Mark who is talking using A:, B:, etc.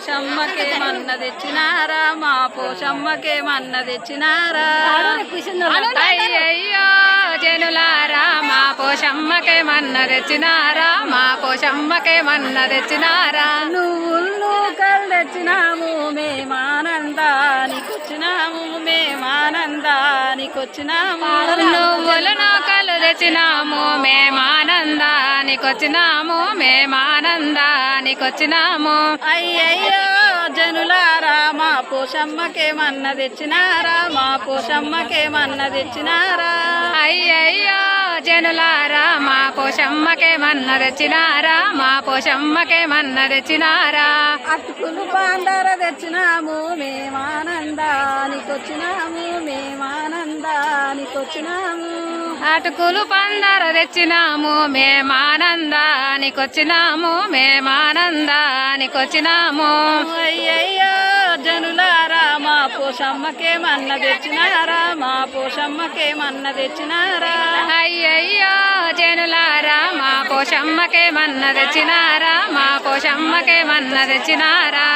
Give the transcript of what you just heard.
A: పోషమ్మకేమన్న తెచ్చినారా మా పోషమ్మకేమన్న తెచ్చినారా అయ్యయ్యో జనులారా మా పోషమ్మకేమన్న తెచ్చినారా మా పోషమ్మకేమన్న తెచ్చినారా నువ్వులు నూకలు తెచ్చినాము మేమానందానికొచ్చినాము మేమానందానికొచ్చినాము నువ్వులు నూకలు తెచ్చినాము మేమానందానికొచ్చినాము మేమానందానికొచ్చినాము అయ్యయ్యో జనులారా మా పోషమ్మకేమన్న తెచ్చినారా మా పోషమ్మకేమన్న తెచ్చినారా అయ్యయ్యో జనులారా మా పోషమ్మకేమన్న తెచ్చినారా మా పోషమ్మకేమన్న తెచ్చినారా అటుకులు పాండర తెచ్చినాము మేమానందానికొచ్చినాము మేమానందానికొచ్చినాము అటుకులు పందర తెచ్చినాము మేమానందానికొచ్చినాము మేమానందానికొచ్చినాము అయ్యయ్యో జనులారా మా పోషమ్మకేమన్న తెచ్చినారా మా పోషమ్మకేమన్న తెచ్చినారా అయ్యయ్యో జనులారా మా పోషమ్మకేమన్న తెచ్చినారా మా పోషమ్మకేమన్న తెచ్చినారా